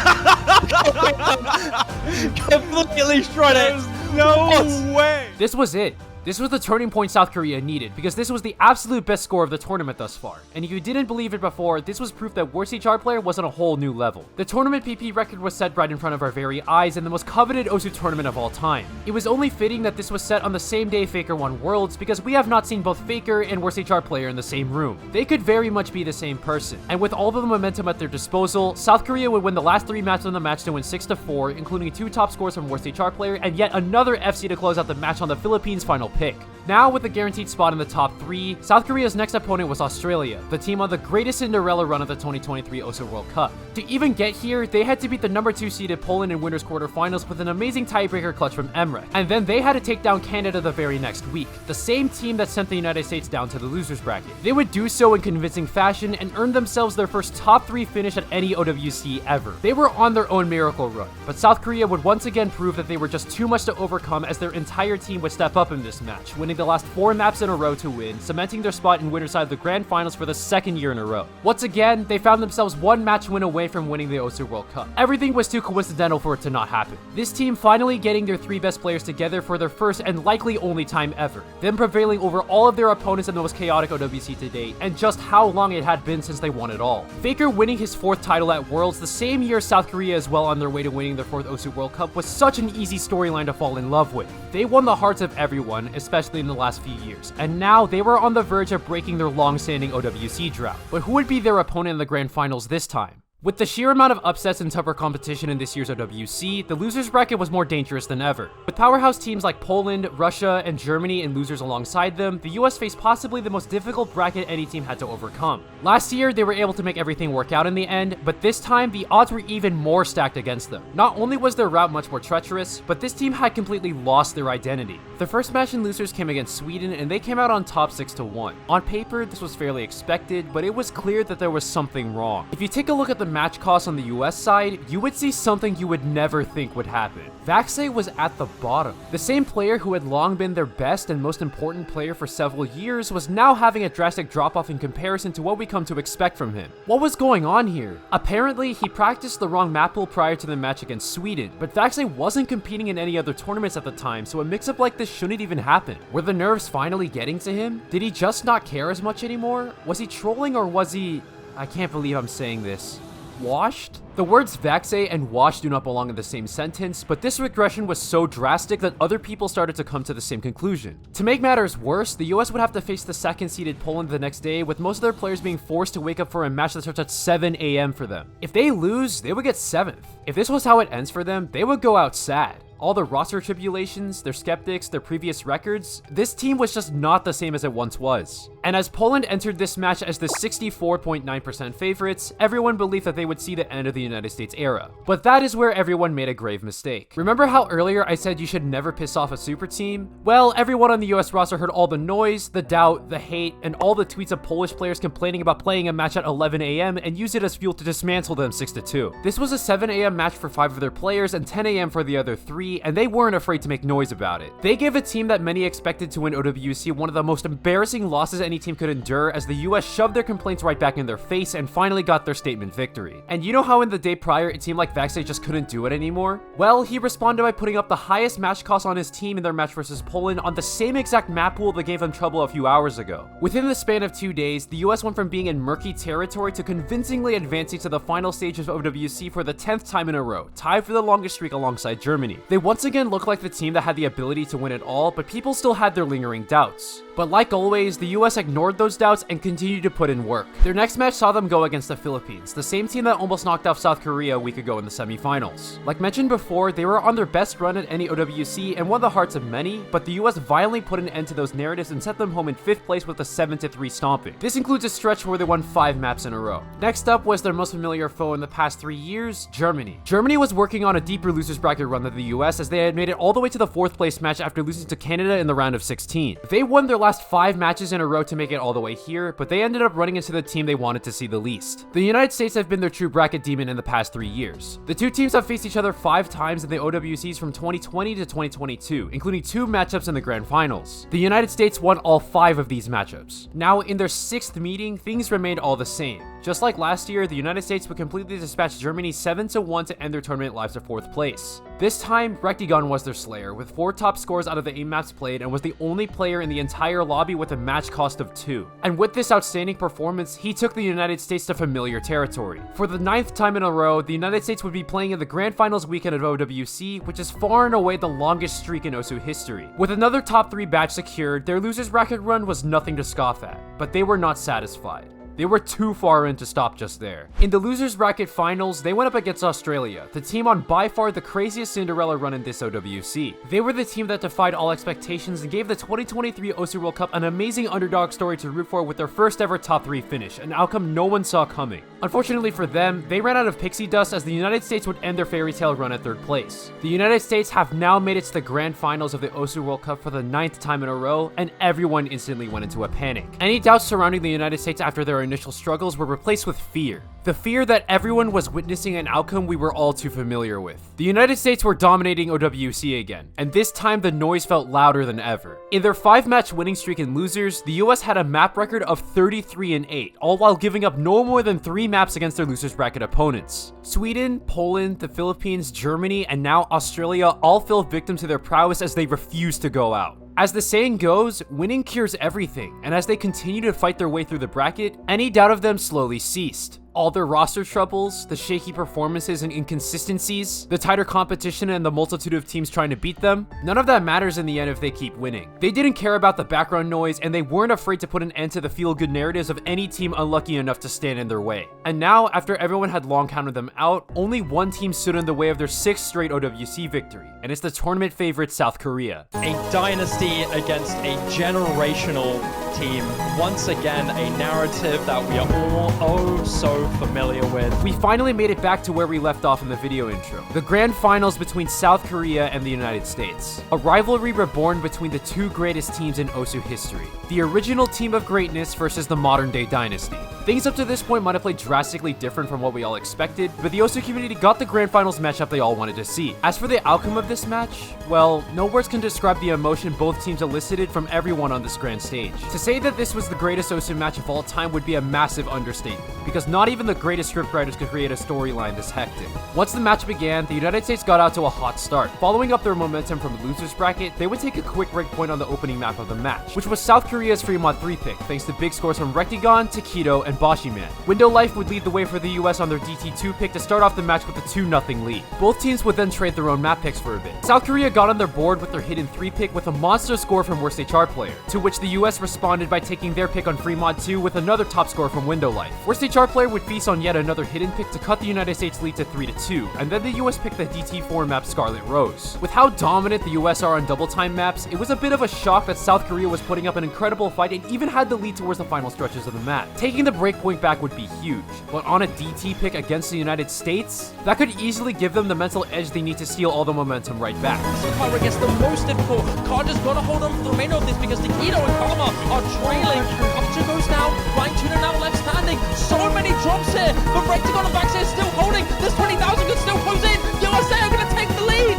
Completely shredded. No way. This was it. This was the turning point South Korea needed, because this was the absolute best score of the tournament thus far. And if you didn't believe it before, this was proof that WorldCHR player was on a whole new level. The tournament PP record was set right in front of our very eyes in the most coveted OSU tournament of all time. It was only fitting that this was set on the same day Faker won Worlds, because we have not seen both Faker and WorldCHR player in the same room. They could very much be the same person. And with all of the momentum at their disposal, South Korea would win the last 3 matches on the match to win 6-4, including 2 top scores from WorldCHR player and yet another FC to close out the match on the Philippines' final pick. Now, with a guaranteed spot in the top 3, South Korea's next opponent was Australia, the team on the greatest Cinderella run of the 2023 OSU World Cup. To even get here, they had to beat the number 2 seeded Poland in winners quarterfinals with an amazing tiebreaker clutch from Emre, and then they had to take down Canada the very next week, the same team that sent the United States down to the losers bracket. They would do so in convincing fashion and earn themselves their first top 3 finish at any OWC ever. They were on their own miracle run, but South Korea would once again prove that they were just too much to overcome, as their entire team would step up in this match, winning the last 4 maps in a row to win, cementing their spot in winner's side of the grand finals for the 2nd year in a row. Once again, they found themselves 1 match win away from winning the OSU World Cup. Everything was too coincidental for it to not happen. This team finally getting their 3 best players together for their first and likely only time ever, them prevailing over all of their opponents in the most chaotic OWC to date, and just how long it had been since they won it all. Faker winning his 4th title at Worlds the same year South Korea is well on their way to winning their 4th OSU World Cup was such an easy storyline to fall in love with. They won the hearts of everyone, especially in the last few years, and now they were on the verge of breaking their long-standing OWC drought. But who would be their opponent in the grand finals this time? With the sheer amount of upsets and tougher competition in this year's OWC, the losers bracket was more dangerous than ever. With powerhouse teams like Poland, Russia, and Germany and losers alongside them, the US faced possibly the most difficult bracket any team had to overcome. Last year, they were able to make everything work out in the end, but this time, the odds were even more stacked against them. Not only was their route much more treacherous, but this team had completely lost their identity. The first match in losers came against Sweden, and they came out on top 6-1. On paper, this was fairly expected, but it was clear that there was something wrong. If you take a look at the match costs on the US side, you would see something you would never think would happen. Vaxei was at the bottom. The same player who had long been their best and most important player for several years was now having a drastic drop-off in comparison to what we come to expect from him. What was going on here? Apparently, he practiced the wrong map pool prior to the match against Sweden, but Vaxei wasn't competing in any other tournaments at the time, so a mix-up like this shouldn't even happen. Were the nerves finally getting to him? Did he just not care as much anymore? Was he trolling, or was he... I can't believe I'm saying this. Washed? The words Vaxei and washed do not belong in the same sentence, but this regression was so drastic that other people started to come to the same conclusion. To make matters worse, the US would have to face the second-seeded Poland the next day, with most of their players being forced to wake up for a match that starts at 7 a.m. for them. If they lose, they would get 7th. If this was how it ends for them, they would go out sad. All the roster tribulations, their skeptics, their previous records, this team was just not the same as it once was. And as Poland entered this match as the 64.9% favorites, everyone believed that they would see the end of the United States era. But that is where everyone made a grave mistake. Remember how earlier I said you should never piss off a super team? Well, everyone on the US roster heard all the noise, the doubt, the hate, and all the tweets of Polish players complaining about playing a match at 11 a.m. and used it as fuel to dismantle them 6-2. This was a 7 a.m. match for 5 of their players and 10 a.m. for the other 3, and they weren't afraid to make noise about it. They gave a team that many expected to win OWC one of the most embarrassing losses any team could endure, as the US shoved their complaints right back in their face and finally got their statement victory. And you know how in the day prior a team like Vaxei just couldn't do it anymore? Well, he responded by putting up the highest match cost on his team in their match versus Poland on the same exact map pool that gave them trouble a few hours ago. Within the span of 2 days, the US went from being in murky territory to convincingly advancing to the final stage of OWC for the 10th time in a row, tied for the longest streak alongside Germany. They once again looked like the team that had the ability to win it all, but people still had their lingering doubts. But like always, the US ignored those doubts and continued to put in work. Their next match saw them go against the Philippines, the same team that almost knocked off South Korea a week ago in the semifinals. Like mentioned before, they were on their best run at any OWC and won the hearts of many, but the US violently put an end to those narratives and sent them home in 5th place with a 7-3 stomping. This includes a stretch where they won 5 maps in a row. Next up was their most familiar foe in the past 3 years, Germany. Germany was working on a deeper losers bracket run than the US, as they had made it all the way to the 4th place match after losing to Canada in the round of 16. They won their last 5 matches in a row to make it all the way here, but they ended up running into the team they wanted to see the least. The United States have been their true bracket demon in the past 3 years. The two teams have faced each other 5 times in the OWCs from 2020 to 2022, including 2 matchups in the grand finals. The United States won all 5 of these matchups. Now, in their 6th meeting, things remained all the same. Just like last year, the United States would completely dispatch Germany 7-1 to end their tournament lives to 4th place. This time, Rectigon was their slayer, with 4 top scores out of the 8 maps played, and was the only player in the entire lobby with a match cost of 2. And with this outstanding performance, he took the United States to familiar territory. For the 9th time in a row, the United States would be playing in the grand finals weekend of OWC, which is far and away the longest streak in OSU history. With another top 3 badge secured, their losers bracket run was nothing to scoff at, but they were not satisfied. They were too far in to stop just there. In the losers bracket finals, they went up against Australia, the team on by far the craziest Cinderella run in this OWC. They were the team that defied all expectations and gave the 2023 OSU World Cup an amazing underdog story to root for with their first ever top 3 finish, an outcome no one saw coming. Unfortunately for them, they ran out of pixie dust as the United States would end their fairy tale run at 3rd place. The United States have now made it to the grand finals of the OSU World Cup for the 9th time in a row, and everyone instantly went into a panic. Any doubts surrounding the United States after their initial struggles were replaced with fear. The fear that everyone was witnessing an outcome we were all too familiar with. The United States were dominating OWC again, and this time the noise felt louder than ever. In their 5-match winning streak in losers, the US had a map record of 33-8, all while giving up no more than 3 maps against their losers bracket opponents. Sweden, Poland, the Philippines, Germany, and now Australia all fell victim to their prowess as they refused to go out. As the saying goes, winning cures everything, and as they continued to fight their way through the bracket, any doubt of them slowly ceased. All their roster troubles, the shaky performances and inconsistencies, the tighter competition and the multitude of teams trying to beat them, none of that matters in the end if they keep winning. They didn't care about the background noise, and they weren't afraid to put an end to the feel-good narratives of any team unlucky enough to stand in their way. And now, after everyone had long counted them out, only one team stood in the way of their 6th straight OWC victory, and it's the tournament favorite South Korea. A dynasty against a generational team. Once again, a narrative that we are all oh so familiar with. We finally made it back to where we left off in the video intro. The grand finals between South Korea and the United States. A rivalry reborn between the two greatest teams in OSU history. The original team of greatness versus the modern day dynasty. Things up to this point might have played drastically different from what we all expected, but the OSU community got the grand finals matchup they all wanted to see. As for the outcome of this match, well, no words can describe the emotion both teams elicited from everyone on this grand stage. To say that this was the greatest OSU match of all time would be a massive understatement, because not even the greatest scriptwriters could create a storyline this hectic. Once the match began, the United States got out to a hot start. Following up their momentum from the losers bracket, they would take a quick break point on the opening map of the match, which was South Korea's Fremont 3 pick, thanks to big scores from Rectigon, Taquito, and Boshiman. Window Life would lead the way for the US on their DT2 pick to start off the match with a 2-0 lead. Both teams would then trade their own map picks for a bit. South Korea got on their board with their hidden 3 pick with a monster score from Worst HR player, to which the US responded by taking their pick on Fremont 2 with another top score from Window Life. Worst HR player would feast on yet another hidden pick to cut the United States lead to 3-2, and then the US picked the DT4 map Scarlet Rose. With how dominant the US are on double time maps, it was a bit of a shock that South Korea was putting up an incredible fight and even had the lead towards the final stretches of the map. Taking the breakpoint back would be huge, but on a DT pick against the United States, that could easily give them the mental edge they need to steal all the momentum right back. So Kyra gets the most difficult. Carter's got to hold on for the remainder of this because Taquito and Karma are trailing. Culture goes down. Ryan Tuna now left standing. So many drops here, but Rectigon and Backside still holding. This 20,000 could still close in. USA are going to take the lead.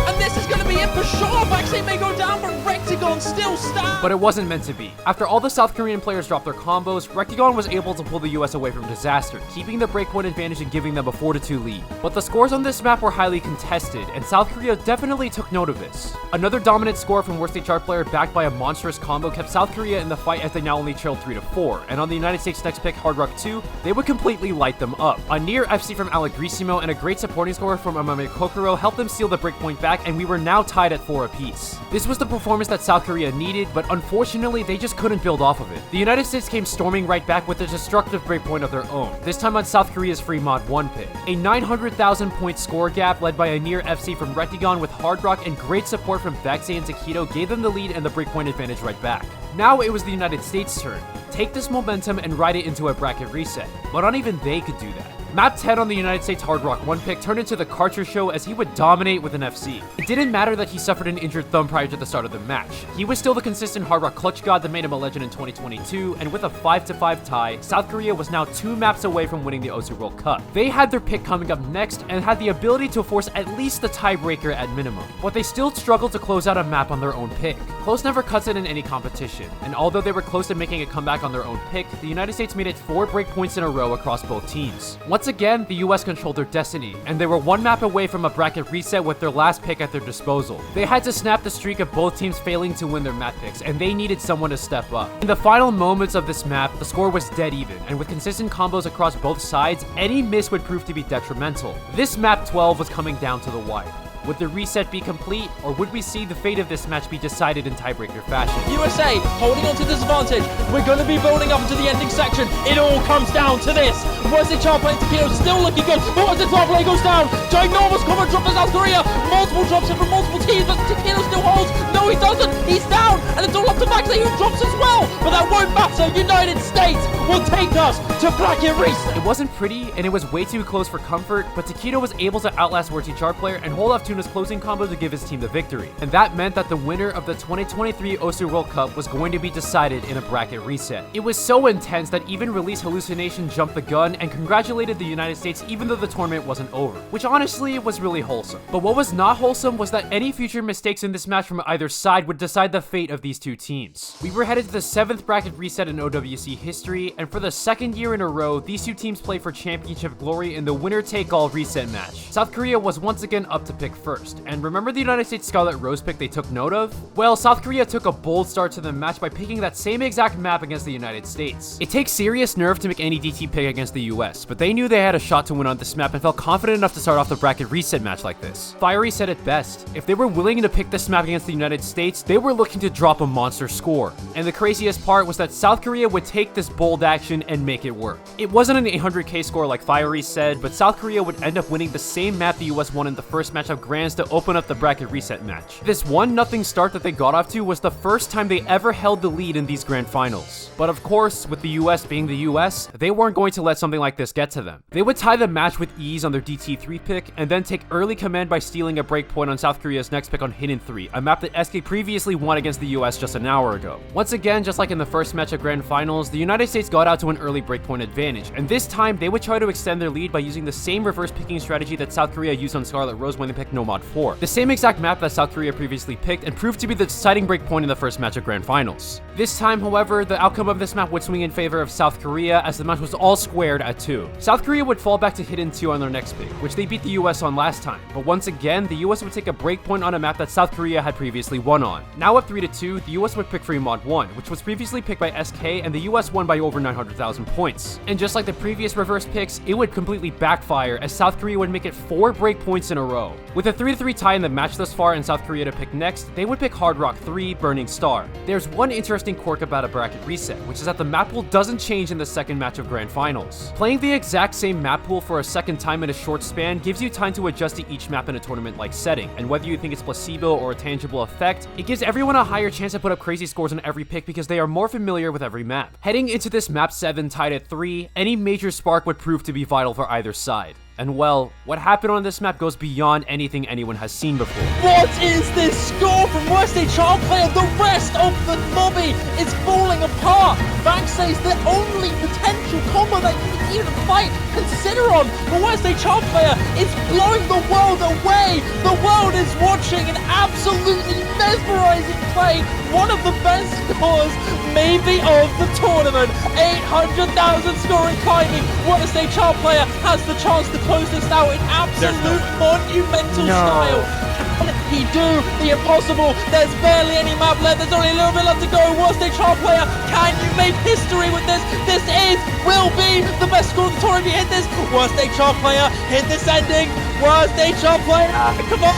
And this is going to be it for sure. Backside may go down, but Rectigon still stands. But it wasn't meant to be. After all the South Korean players dropped their combos, Rectigon was able to pull the US away from disaster, keeping the breakpoint advantage and giving them a 4-2 lead. But the scores on this map were highly contested, and South Korea definitely took note of this. Another dominant score from Worst HR player backed by a monstrous combo kept South Korea in the fight as they now only trailed 3-4, and on the United States next pick, Hard Rock 2, they would completely light them up. A near FC from Allegrissimo and a great supporting score from Amame Kokoro helped them steal the breakpoint back, and we were now tied at 4 apiece. This was the performance that South Korea needed, but unfortunately, they just couldn't build off of it. The United States came storming right back with a destructive breakpoint of their own, this time on South Korea's Fremont 1 pick. A 900,000 point score gap led by a near FC from Rectigon with Hard Rock and great support from Vexay and Taquito gave them the lead and the breakpoint advantage right back. Now it was the United States' turn. Take this momentum and ride it into a bracket reset, but not even they could do that. Map 10 on the United States Hard Rock 1 pick turned into the Karcher show as he would dominate with an FC. It didn't matter that he suffered an injured thumb prior to the start of the match. He was still the consistent Hard Rock clutch god that made him a legend in 2022, and with a 5-5 tie, South Korea was now 2 maps away from winning the OSU World Cup. They had their pick coming up next and had the ability to force at least the tiebreaker at minimum, but they still struggled to close out a map on their own pick. Close never cuts it in any competition, and although they were close to making a comeback on their own pick, the United States made it 4 breakpoints in a row across both teams. Once again, the US controlled their destiny, and they were 1 map away from a bracket reset with their last pick at their disposal. They had to snap the streak of both teams failing to win their map picks, and they needed someone to step up. In the final moments of this map, the score was dead even, and with consistent combos across both sides, any miss would prove to be detrimental. This map 12 was coming down to the wire. Would the reset be complete, or would we see the fate of this match be decided in tiebreaker fashion? USA holding on to this advantage. We're going to be building up into the ending section. It all comes down to this. Worst HR playing Taquito still looking good. Worst HR play goes down. Ginormous common drop for South Korea. Multiple drops in from multiple teams, but Taquito still holds. No, he doesn't. He's down, and it's all up to Maxley who drops as well. But that won't matter. United States will take us to bracket reset. It wasn't pretty, and it was way too close for comfort, but Taquito was able to outlast Worst HR player and hold off Tuna's closing combo to give his team the victory. And that meant that the winner of the 2023 OSU World Cup was going to be decided in a bracket reset. It was so intense that even Release Hallucination jumped the gun and congratulated the United States even though the tournament wasn't over, which honestly was really wholesome. But what was not wholesome was that any future mistakes in this match from either side would decide the fate of these two teams. We were headed to the 7th bracket reset in OWC history, and for the second year year in a row, these two teams play for championship glory in the winner-take-all reset match. South Korea was once again up to pick first, and remember the United States Scarlet Rose pick they took note of? Well, South Korea took a bold start to the match by picking that same exact map against the United States. It takes serious nerve to make any DT pick against the US, but they knew they had a shot to win on this map and felt confident enough to start off the bracket reset match like this. Fiery said it best: if they were willing to pick this map against the United States, they were looking to drop a monster score. And the craziest part was that South Korea would take this bold action and make it work. It wasn't an 800k score like Fiery said, but South Korea would end up winning the same map the US won in the first match of Grands to open up the bracket reset match. This 1-0 start that they got off to was the first time they ever held the lead in these grand finals. But of course, with the US being the US, they weren't going to let something like this get to them. They would tie the match with ease on their DT3 pick, and then take early command by stealing a breakpoint on South Korea's next pick on Hidden 3, a map that SK previously won against the US just an hour ago. Once again, just like in the first match of grand finals, the United States got out to an early breakpoint advantage, and this time they would try to extend their lead by using the same reverse picking strategy that South Korea used on Scarlet Rose when they picked No Mod 4. The same exact map that South Korea previously picked and proved to be the deciding breakpoint in the first match of grand finals. This time, however, the outcome of this map would swing in favor of South Korea as the match was all squared at 2. South Korea would fall back to Hidden 2 on their next pick, which they beat the US on last time, but once again, the US would take a breakpoint on a map that South Korea had previously won on. Now at 3-2, the US would pick Free Mod 1, which was previously picked by SK, and the US won by over 900,000 points. And just like the previous reverse picks, it would completely backfire as South Korea would make it 4 breakpoints in a row. With a 3-3 tie in the match thus far and South Korea to pick next, they would pick Hard Rock 3, Burning Star. There's one interesting quirk about a bracket reset, which is that the map pool doesn't change in the second match of grand finals. Playing the exact same map pool for a second time in a short span gives you time to adjust to each map in a tournament-like setting, and whether you think it's placebo or a tangible effect, it gives everyone a higher chance to put up crazy scores on every pick because they are more familiar with every map. Heading into this map 7 tied at 3, any major spark would prove to be vital for either side. And well, what happened on this map goes beyond anything anyone has seen before. What is this score from Worst HR player? The rest of the lobby is falling apart. Bank says the only potential combo that you can even fight, consider on the Worst HR player is blowing the world away. The world is watching an absolutely mesmerizing play. One of the best scores, maybe of the tournament. 800,000 scoring climbing. Worst HR player has the chance to close this out in absolute monumental style. Can he do the impossible? There's barely any map left. There's only a little bit left to go. Worst HR player, can you make history with this? This will be the best score of the tournament if you hit this. Worst HR player, hit this ending. Worst HR player, come on.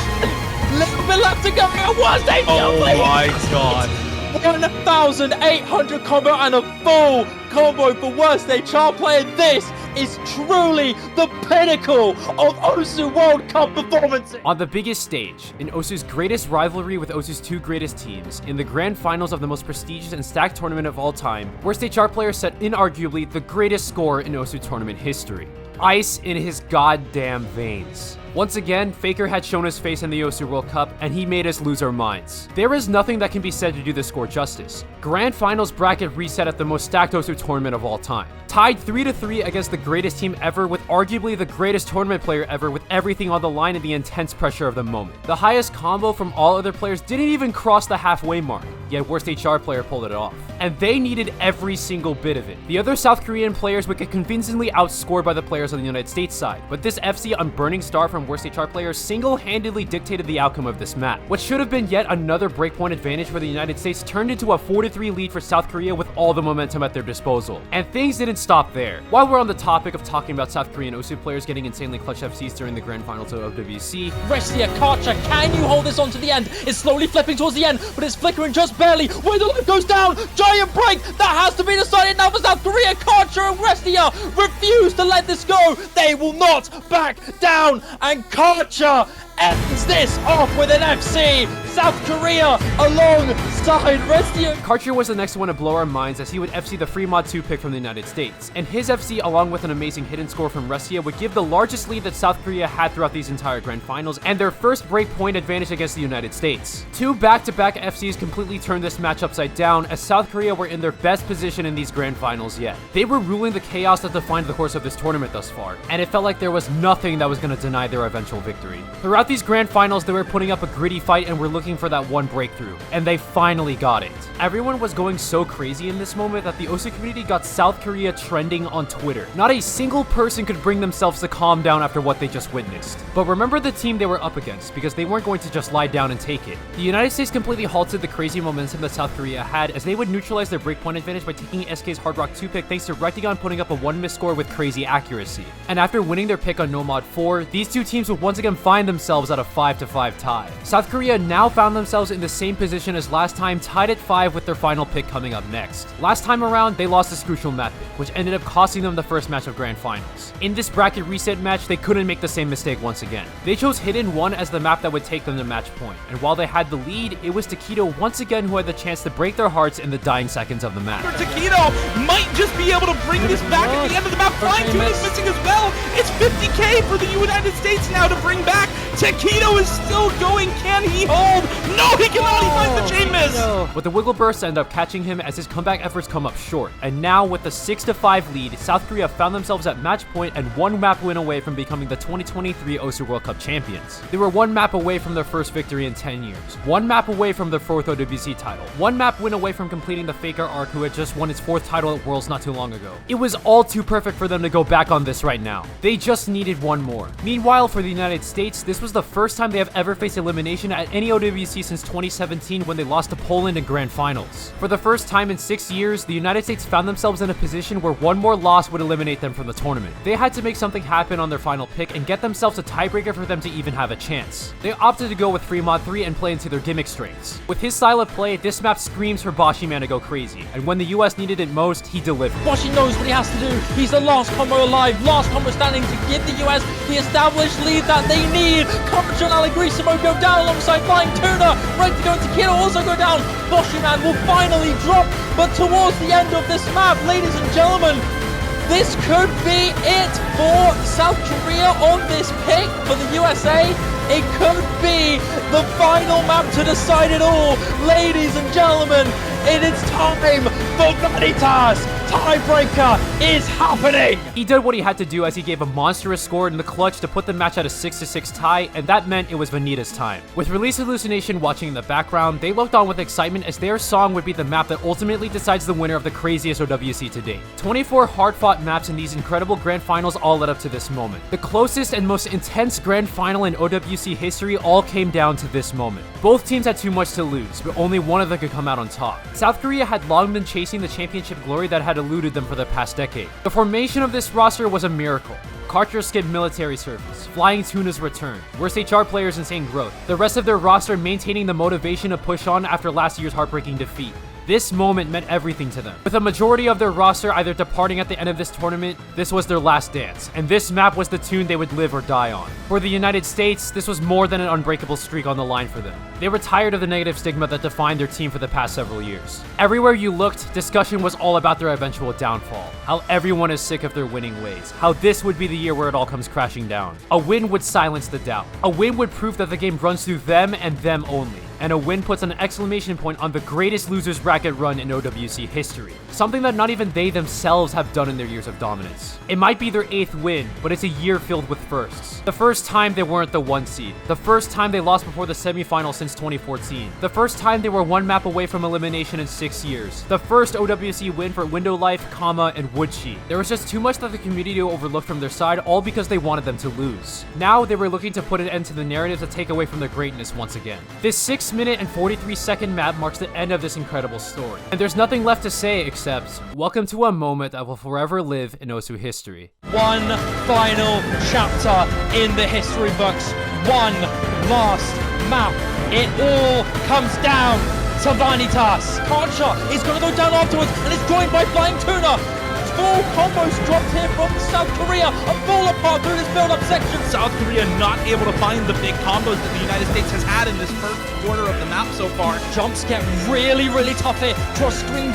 Little bit left to go. Worst HR player. Oh my god. 1,800 combo and a full combo for Worst HR player. This is truly the pinnacle of Osu World Cup performances. On the biggest stage, in Osu's greatest rivalry with Osu's 2 greatest teams, in the grand finals of the most prestigious and stacked tournament of all time, Worst HR player set inarguably the greatest score in Osu tournament history. Ice in his goddamn veins. Once again, Faker had shown his face in the Osu World Cup, and he made us lose our minds. There is nothing that can be said to do this score justice. Grand Finals bracket reset at the most stacked Osu tournament of all time. Tied 3-3 against the greatest team ever with arguably the greatest tournament player ever with everything on the line and the intense pressure of the moment. The highest combo from all other players didn't even cross the halfway mark, yet Worst HR player pulled it off. And they needed every single bit of it. The other South Korean players would get convincingly outscored by the players on the United States side, but this FC on Burning Star from Worst HR player single-handedly dictated the outcome of this map. What should have been yet another breakpoint advantage for the United States turned into a 4-3 lead for South Korea with all the momentum at their disposal. And things didn't stop there. While we're on the topic of talking about South Korean Osu players getting insanely clutch FCs during the grand finals of OWC, Restia Karcher, can you hold this on to the end? It's slowly flipping towards the end, but it's flickering just barely. Where the life goes down, giant break, that has to be decided now for South Korea. Karcher and Restia refuse to let this go. They will not back down, and Karcher ends this off with an FC. South Korea alongside Restia. Karcher was the next one to blow our minds as he would FC the Free Mod 2 pick from the United States, and his FC along with an amazing hidden score from Restia would give the largest lead that South Korea had throughout these entire grand finals and their first breakpoint advantage against the United States. 2 back-to-back FCs completely turned this match upside down as South Korea were in their best position in these grand finals yet. They were ruling the chaos that defined the course of this tournament thus far, and it felt like there was nothing that was going to deny their eventual victory. Throughout Throughout these grand finals, they were putting up a gritty fight and were looking for that one breakthrough, and they finally got it. Everyone was going so crazy in this moment that the OSU community got South Korea trending on Twitter. Not a single person could bring themselves to calm down after what they just witnessed. But remember the team they were up against, because they weren't going to just lie down and take it. The United States completely halted the crazy momentum that South Korea had, as they would neutralize their breakpoint advantage by taking SK's Hard Rock 2 pick thanks to Rectigon putting up a 1-miss score with crazy accuracy. And after winning their pick on No Mod 4, these two teams would once again find themselves at a 5-5 tie. South Korea now found themselves in the same position as last time, tied at 5 with their final pick coming up next. Last time around, they lost this crucial map pick, which ended up costing them the first match of Grand Finals. In this bracket reset match, they couldn't make the same mistake once again. They chose Hidden 1 as the map that would take them to match point, and while they had the lead, it was Taquito once again who had the chance to break their hearts in the dying seconds of the map. Taquito might just be able to bring this back at the end of the map. Flying Tuna is missing as well. It's 50k for the United States now to bring back. Taquito is still going. Can he hold? No, he cannot. He finds the chain miss. No. But the Wiggle Bursts end up catching him as his comeback efforts come up short. And now with the 6-5 lead, South Korea found themselves at match point and one map win away from becoming the 2023 OSU World Cup champions. They were one map away from their first victory in 10 years, one map away from their 4th OWC title, one map win away from completing the Faker arc who had just won its 4th title at Worlds not too long ago. It was all too perfect for them to go back on this right now. They just needed one more. Meanwhile, for the United States, this was the first time they have ever faced elimination at any OWC since 2017 when they lost to Poland in Grand Finals. For the first time in 6 years, the United States found themselves in a position where one more loss would eliminate them from the tournament. They had to make something happen on their final pick and get themselves a tiebreaker for them to even have a chance. They opted to go with Fremont 3 and play into their gimmick strengths. With his style of play, this map screams for Boshi Man to go crazy, and when the US needed it most, he delivered. Boshi knows what he has to do. He's the last combo alive, last combo standing to give the US the established lead that they need. Coverage on Allegrisimo go down alongside Flying Tuna. Right to go into Kiddo also go down. Boshi Man will finally drop, but towards the end of this map, ladies and gentlemen, this could be it for South Korea on this pick for the USA. It could be the final map to decide it all. Ladies and gentlemen, it is time for Vanitas. Tiebreaker is happening. He did what he had to do as he gave a monstrous score in the clutch to put the match at a 6-6 tie, and that meant it was Vanitas' time. With Release Hallucination watching in the background, they looked on with excitement as their song would be the map that ultimately decides the winner of the craziest OWC to date. 24 hard-fought maps in these incredible grand finals all led up to this moment. The closest and most intense grand final in OWC history all came down to this moment. Both teams had too much to lose, but only one of them could come out on top. South Korea had long been chasing the championship glory that had eluded them for the past decade. The formation of this roster was a miracle. Karcher skipped military service, Flying Tuna's return, worst HR players' insane growth, the rest of their roster maintaining the motivation to push on after last year's heartbreaking defeat. This moment meant everything to them. With a majority of their roster either departing at the end of this tournament, this was their last dance, and this map was the tune they would live or die on. For the United States, this was more than an unbreakable streak on the line for them. They were tired of the negative stigma that defined their team for the past several years. Everywhere you looked, discussion was all about their eventual downfall, how everyone is sick of their winning ways, how this would be the year where it all comes crashing down. A win would silence the doubt. A win would prove that the game runs through them and them only. And a win puts an exclamation point on the greatest losers bracket run in OWC history. Something that not even they themselves have done in their years of dominance. It might be their 8th win, but it's a year filled with firsts. The first time they weren't the 1 seed. The first time they lost before the semifinal since 2014. The first time they were one map away from elimination in 6 years. The first OWC win for Window Life, Kama, and Woodchi. There was just too much that the community overlooked from their side, all because they wanted them to lose. Now they were looking to put an end to the narrative to take away from their greatness once again. This 6-minute and 43-second map marks the end of this incredible story. And there's nothing left to say except, welcome to a moment that will forever live in OSU history. One final chapter in the history books. One last map. It all comes down to Vanitas. Karcher is going to go down afterwards and is joined by Flying Tuna. 4 combos dropped here from South Korea. A fall apart through this build-up section. South Korea not able to find the big combos that the United States has had in this first quarter of the map so far. Jumps get really, really tough here. Draw screen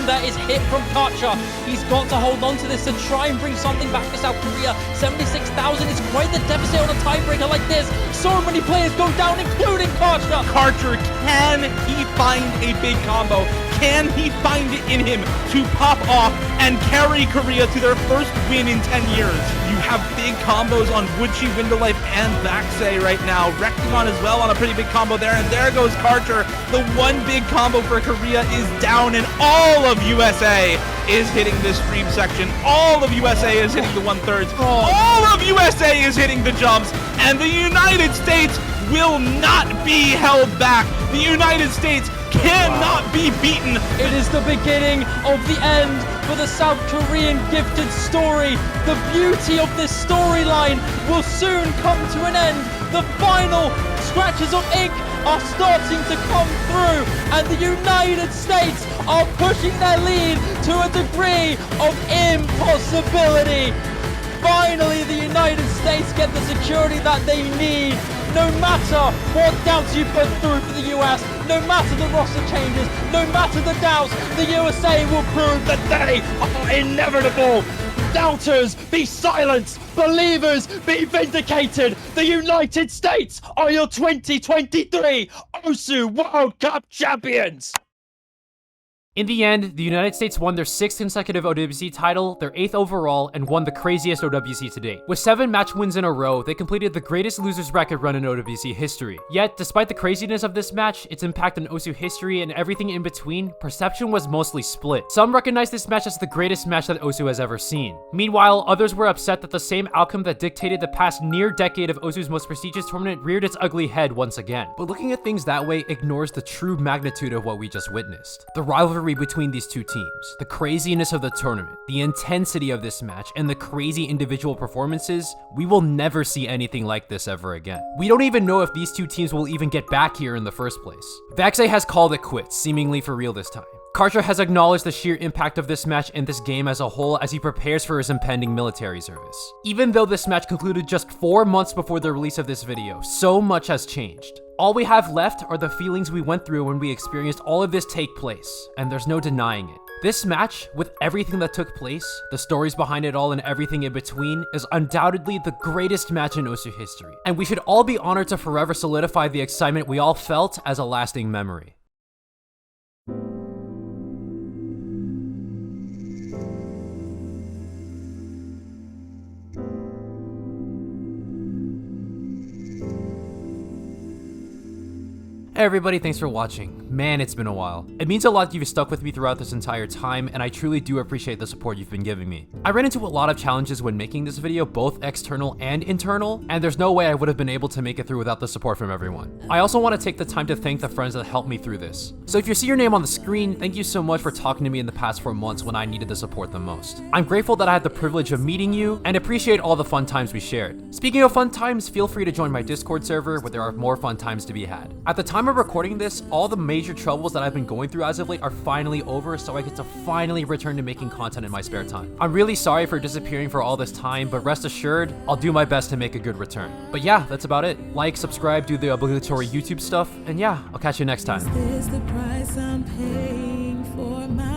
that is hit from Karcher. He's got to hold on to this to try and bring something back for South Korea. 76,000 is quite the deficit on a tiebreaker like this. So many players go down, including Karcher. Karcher, can he find a big combo? Can he find it in him to pop off and carry Korea to their first win in 10 years? You have big combos on Woodchi, Windowlife, and Vaxei right now. Rectigon as well on a pretty big combo there, and there goes Karcher. The one big combo for Korea is down, and all of USA is hitting this stream section. All of USA is hitting the 1/3. All of USA is hitting the jumps, and the United States will not be held back. The United States cannot be beaten. It is the beginning of the end for the South Korean gifted story. The beauty of this storyline will soon come to an end. The final scratches of ink are starting to come through, and the United States are pushing their lead to a degree of impossibility. Finally, the United States get the security that they need. No matter what doubts you put through for the US, no matter the roster changes, no matter the doubts, the USA will prove that they are inevitable. Doubters, be silenced. Believers, be vindicated. The United States are your 2023 OSU World Cup champions. In the end, the United States won their 6th consecutive OWC title, their 8th overall, and won the craziest OWC to date. With 7 match wins in a row, they completed the greatest losers bracket run in OWC history. Yet, despite the craziness of this match, its impact on OSU history, and everything in between, perception was mostly split. Some recognized this match as the greatest match that OSU has ever seen. Meanwhile, others were upset that the same outcome that dictated the past near decade of OSU's most prestigious tournament reared its ugly head once again. But looking at things that way ignores the true magnitude of what we just witnessed. The rivalry between these two teams, the craziness of the tournament, the intensity of this match, and the crazy individual performances, we will never see anything like this ever again. We don't even know if these two teams will even get back here in the first place. Vaxei has called it quits, seemingly for real this time. Karcher has acknowledged the sheer impact of this match and this game as a whole as he prepares for his impending military service. Even though this match concluded just 4 months before the release of this video, so much has changed. All we have left are the feelings we went through when we experienced all of this take place, and there's no denying it. This match, with everything that took place, the stories behind it all and everything in between, is undoubtedly the greatest match in OSU history, and we should all be honored to forever solidify the excitement we all felt as a lasting memory. Hey everybody, thanks for watching. Man, it's been a while. It means a lot that you've stuck with me throughout this entire time, and I truly do appreciate the support you've been giving me. I ran into a lot of challenges when making this video, both external and internal, and there's no way I would have been able to make it through without the support from everyone. I also want to take the time to thank the friends that helped me through this. So if you see your name on the screen, thank you so much for talking to me in the past 4 months when I needed the support the most. I'm grateful that I had the privilege of meeting you, and appreciate all the fun times we shared. Speaking of fun times, feel free to join my Discord server where there are more fun times to be had. At the time of recording this, all the major troubles that I've been going through as of late are finally over, so I get to finally return to making content in my spare time. I'm really sorry for disappearing for all this time, but rest assured, I'll do my best to make a good return. But yeah, that's about it. Like, subscribe, do the obligatory YouTube stuff, and yeah, I'll catch you next time. Is this the price I'm paying for my